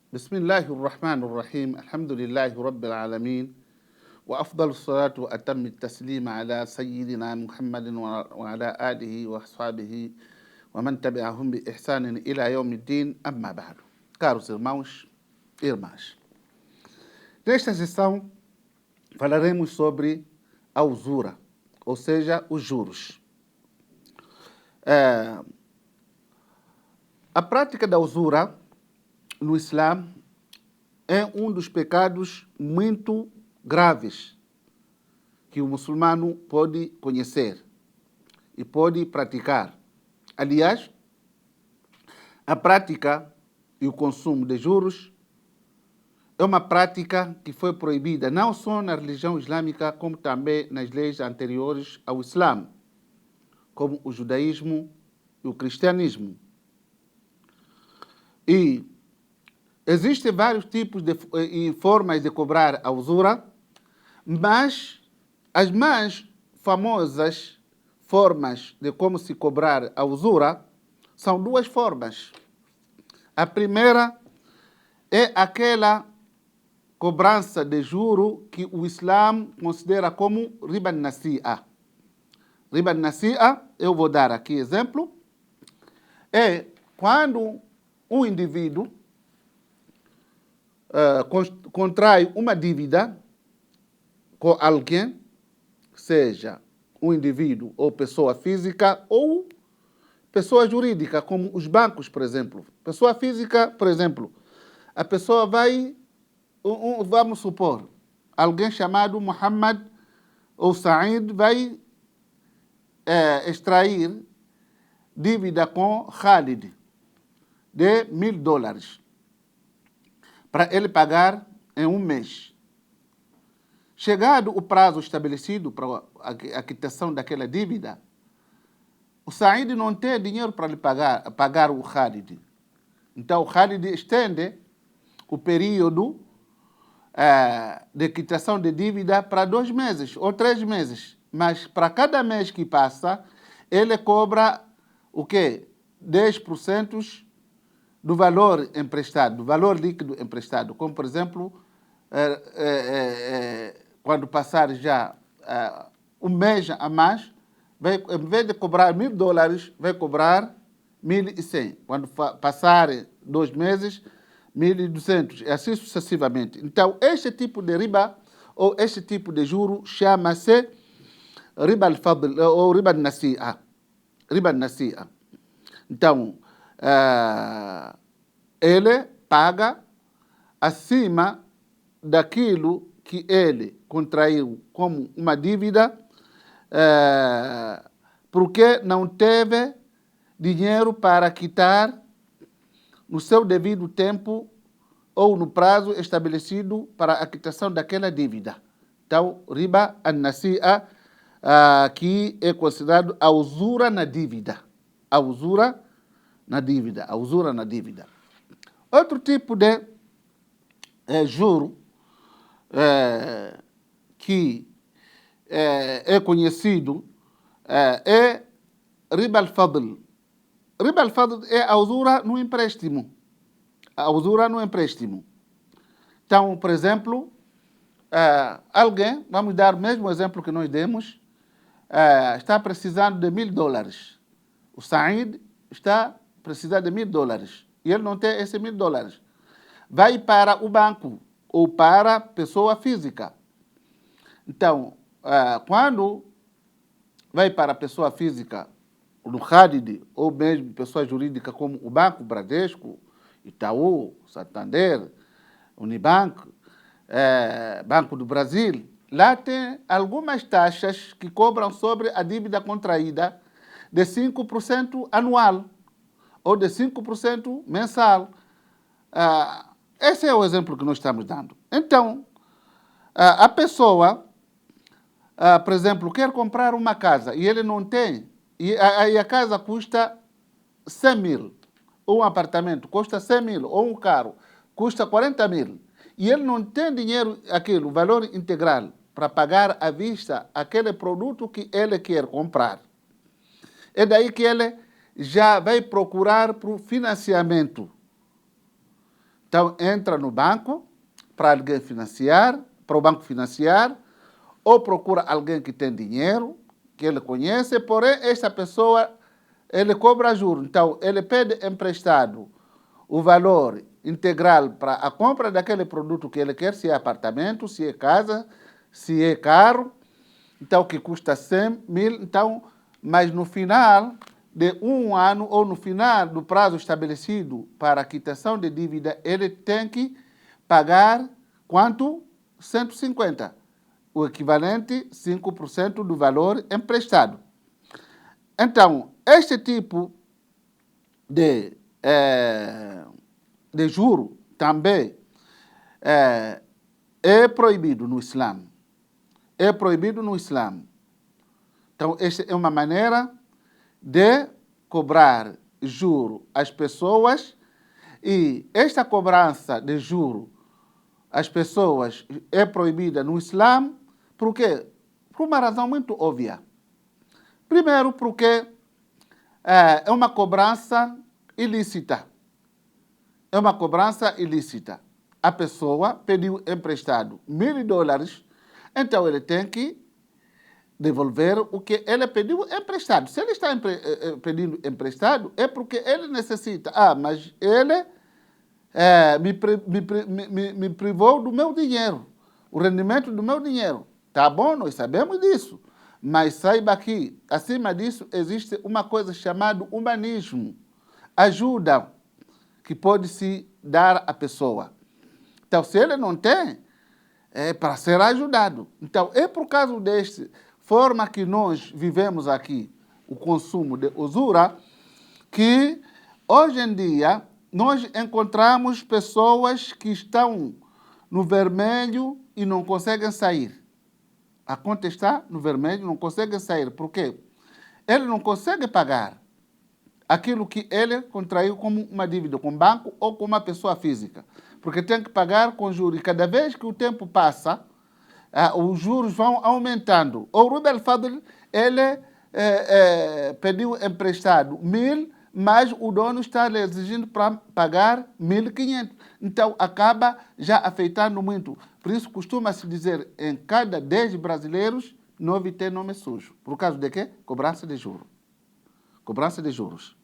بسم الله الرحمن الرحيم الحمد لله رب العالمين وأفضل الصلاة وأتم التسليم على سيدنا محمد وعلى آله وأصحابه ومن تبعهم بإحسان إلى يوم الدين أما بعد. Caros irmãos e irmãs, nesta sessão falaremos sobre a usura, ou seja, os juros. A prática da usura no Islã é um dos pecados muito graves que o muçulmano pode conhecer e pode praticar. Aliás, a prática e o consumo de juros é uma prática que foi proibida não só na religião islâmica, como também nas leis anteriores ao Islã, como o judaísmo e o cristianismo. E existem vários tipos e formas de cobrar a usura, mas as mais famosas formas de como se cobrar a usura são duas formas. A primeira é aquela cobrança de juro que o Islã considera como riba nasi'a. Riba nasi'a, eu vou dar aqui exemplo, é quando um indivíduo contrai uma dívida com alguém, seja um indivíduo ou pessoa física ou pessoa jurídica, como os bancos, por exemplo. Pessoa física, por exemplo, a pessoa vai, vamos supor, alguém chamado Muhammad ou Said vai extrair dívida com Khalid de $1000 para ele pagar em um mês. Chegado o prazo estabelecido para a quitação daquela dívida, o Said não tem dinheiro para lhe pagar o Khalid. Então, o Khalid estende o período de quitação de dívida para 2 meses ou 3 meses. Mas para cada mês que passa, ele cobra o quê? 10% do valor emprestado, do valor líquido emprestado. Como, por exemplo, quando passar já um mês a mais, em vez de cobrar $1000, vai cobrar 1.100. Quando passar 2 meses, 1.200, e assim sucessivamente. Então, este tipo de riba, ou este tipo de juro, chama-se riba al-fadl, ou riba al-nasi'a. Riba al-nasi'a. Então, ele paga acima daquilo que ele contraiu como uma dívida, porque não teve dinheiro para quitar no seu devido tempo ou no prazo estabelecido para a quitação daquela dívida. Então, riba an-nasi'a, que é considerado a usura na dívida. A usura na dívida. A usura na dívida. Outro tipo de juro que é conhecido é riba al-fadl. Riba al-fadl é a usura no empréstimo. A usura no empréstimo. Então, por exemplo, alguém, vamos dar o mesmo exemplo que nós demos, está precisando de $1000. O Said está precisando de $1000 e ele não tem esses $1000. Vai para o banco ou para a pessoa física. Então, quando vai para a pessoa física, no Khalid, ou mesmo pessoa jurídica como o Banco Bradesco, Itaú, Santander, Unibank, Banco do Brasil, lá tem algumas taxas que cobram sobre a dívida contraída de 5% anual ou de 5% mensal. Esse é o exemplo que nós estamos dando. Então, a pessoa, por exemplo, quer comprar uma casa e ele não tem, e a casa custa 100.000, ou um apartamento custa 100.000, ou um carro custa 40.000, e ele não tem dinheiro, aquilo, valor integral, para pagar à vista aquele produto que ele quer comprar. É daí que ele já vai procurar por financiamento. Então, entra no banco para alguém financiar, para o banco financiar, ou procura alguém que tem dinheiro, que ele conhece, porém, esta pessoa, ele cobra juros. Então, ele pede emprestado o valor integral para a compra daquele produto que ele quer, se é apartamento, se é casa, se é carro, então que custa 100 mil, então, mas no final de um ano ou no final do prazo estabelecido para a quitação de dívida, ele tem que pagar quanto? 150, o equivalente 5% do valor emprestado. Então, este tipo de juro também é proibido no Islã. É proibido no Islã. Então, esta é uma maneira de cobrar juro às pessoas, e esta cobrança de juro às pessoas é proibida no Islã. Por quê? Por uma razão muito óbvia. Primeiro, porque é uma cobrança ilícita. É uma cobrança ilícita. A pessoa pediu emprestado $1.000, então ele tem que devolver o que ele pediu emprestado. Se ele está pedindo emprestado, é porque ele necessita. Mas ele me privou do meu dinheiro, o rendimento do meu dinheiro. Tá bom, nós sabemos disso. Mas saiba que, acima disso, existe uma coisa chamada humanismo. Ajuda que pode se dar à pessoa. Então, se ele não tem, é para ser ajudado. Então, é por causa desta forma que nós vivemos aqui, o consumo de usura, que hoje em dia nós encontramos pessoas que estão no vermelho e não conseguem sair. A conta está no vermelho, não conseguem sair. Por quê? Ele não consegue pagar aquilo que ele contraiu como uma dívida com o banco ou com uma pessoa física. Porque tem que pagar com juros. E cada vez que o tempo passa, os juros vão aumentando. O Riba al-Fadl, ele pediu emprestado 1.000, mas o dono está lhe exigindo para pagar 1.500. Então, acaba já afetando muito. Por isso, costuma-se dizer, em cada 10 brasileiros, 9 têm nome sujo. Por causa de quê? Cobrança de juros. Cobrança de juros.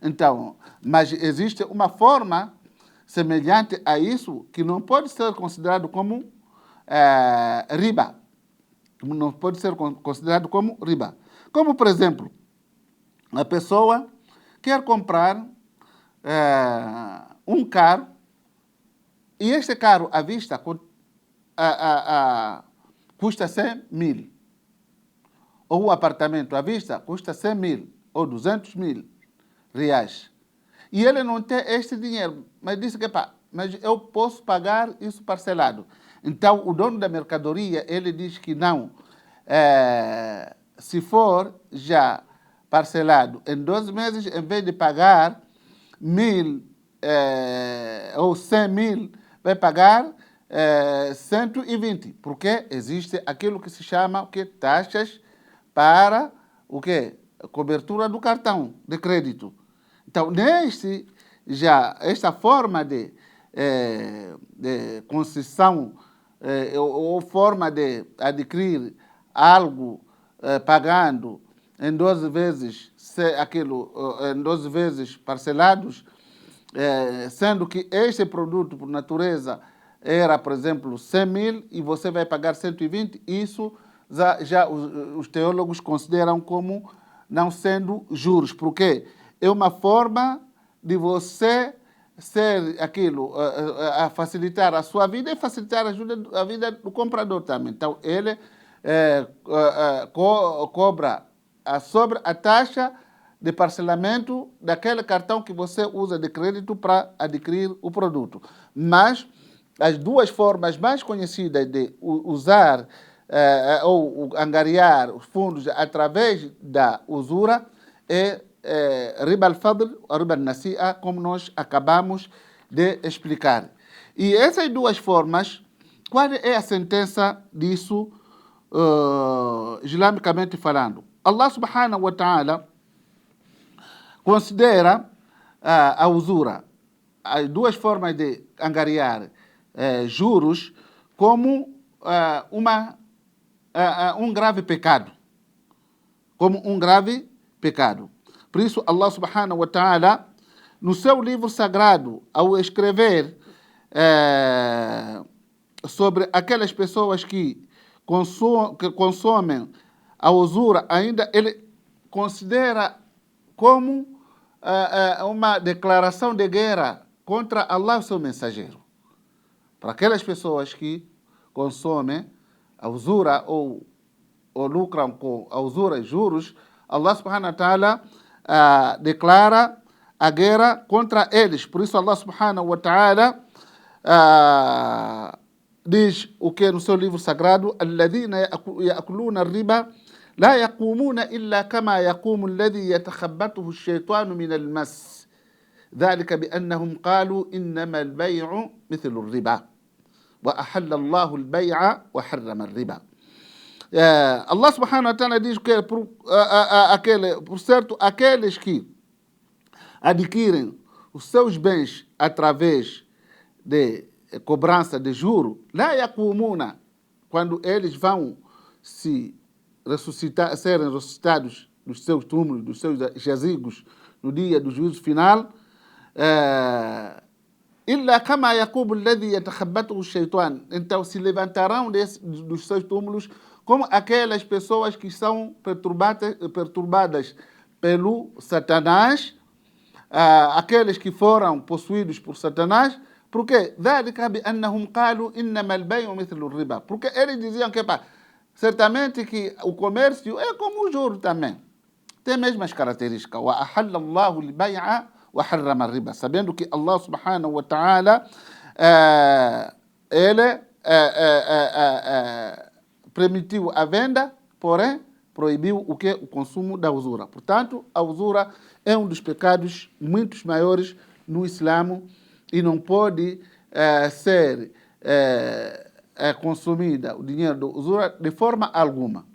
Então, mas existe uma forma semelhante a isso que não pode ser considerado como riba. Não pode ser considerado como riba. Como, por exemplo, a pessoa quer comprar um carro e este carro à vista custa 100 mil. Ou o apartamento à vista custa 100 mil ou 200 mil reais. E ele não tem este dinheiro, mas disse que mas eu posso pagar isso parcelado. Então, o dono da mercadoria, ele diz que não. Se for já parcelado em 12 meses, em vez de pagar 1.000 ou 100 mil, vai pagar 120, porque existe aquilo que se chama taxas para cobertura do cartão de crédito. Então, esta forma de concessão ou forma de adquirir algo pagando em 12 vezes em 12 vezes parcelados, sendo que este produto, por natureza, era, por exemplo, 100 mil e você vai pagar 120, isso já os teólogos consideram como não sendo juros, porque é uma forma de você ser a facilitar a sua vida e facilitar a vida do comprador também. Então, ele cobra sobre a taxa de parcelamento daquele cartão que você usa de crédito para adquirir o produto. Mas as duas formas mais conhecidas de usar ou angariar os fundos através da usura é Riba al-Fadl, Riba al-Nasi'a, como nós acabamos de explicar. E essas duas formas, qual é a sentença disso, islamicamente falando? Allah subhanahu wa ta'ala considera a usura as duas formas de angariar juros como um grave pecado. Como um grave pecado. Por isso, Allah subhanahu wa ta'ala, no seu livro sagrado, ao escrever sobre aquelas pessoas que consomem a usura, ainda ele considera como uma declaração de guerra contra Allah, o seu mensageiro. Para aquelas pessoas que consomem a usura ou lucram com a usura e juros, Allah subhanahu wa ta'ala declara a guerra contra eles. Por isso Allah subhanahu wa ta'ala diz o que no seu livro sagrado: "Alladhina ya'kuluna ar-riba la yaqumuna illa kama yaqumu alladhi yatakhabbathu ash-shaytanu min al-mas. Dhalika bi annahum qalu innama al-bay'u mithlu ar-riba wa ahalla Allahu al-bay'a wa harrama ar-riba." Allah subhanahu wa ta'ala diz que por certo, aqueles que adquirem os seus bens através de cobrança de juro, lá yaqumuna, quando eles vão serem ressuscitados dos seus túmulos, dos seus jazigos, no dia do juízo final, illa kama yaqumu alladhi yatakhabbathu ash-shaytan. Então se levantarão dos seus túmulos como aquelas pessoas que são perturbadas pelo Satanás, aqueles que foram possuídos por Satanás. Porque ذلك بأنهم قالوا إنما البيع مثل الربا. Porque eles diziam que certamente que o comércio é como o juro também, tem as mesmas características. وأحل الله البيع وحرم الربا. Sabendo que Allah subhanahu wa ta'ala ele permitiu a venda, porém proibiu o que? O consumo da usura. Portanto, a usura é um dos pecados muito maiores no Islã e não pode ser consumida, o dinheiro da usura, de forma alguma.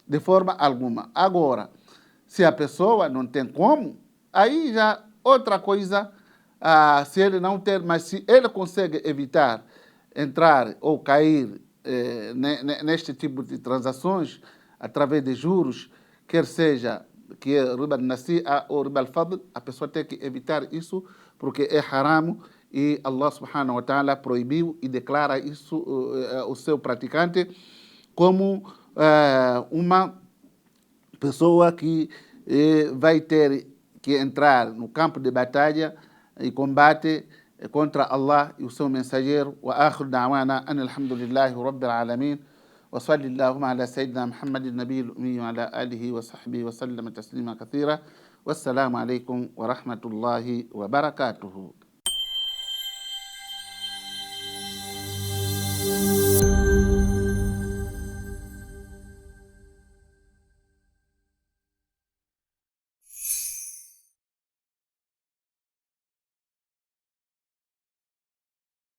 De forma alguma. Agora, se a pessoa não tem como, aí já outra coisa, se ele não ter, mas se ele consegue evitar entrar ou cair neste tipo de transações através de juros, quer seja que é riba al-nasi'a ou riba al-fadl, a pessoa tem que evitar isso porque é haram e Allah subhanahu wa ta'ala proibiu e declara isso, o seu praticante, como uma pessoa que vai ter que entrar no campo de batalha e combate contra Allah e o seu mensageiro. Wa akhiru da'wana alhamdulillahi rabbil alamin. Wa sallallahu ala sayyidina Muhammadin nabiyil ummi wa ala alihi wa sahbihi wa sallama taslima kathira. Wassalamu alaikum wa rahmatullahi wa barakatuhu.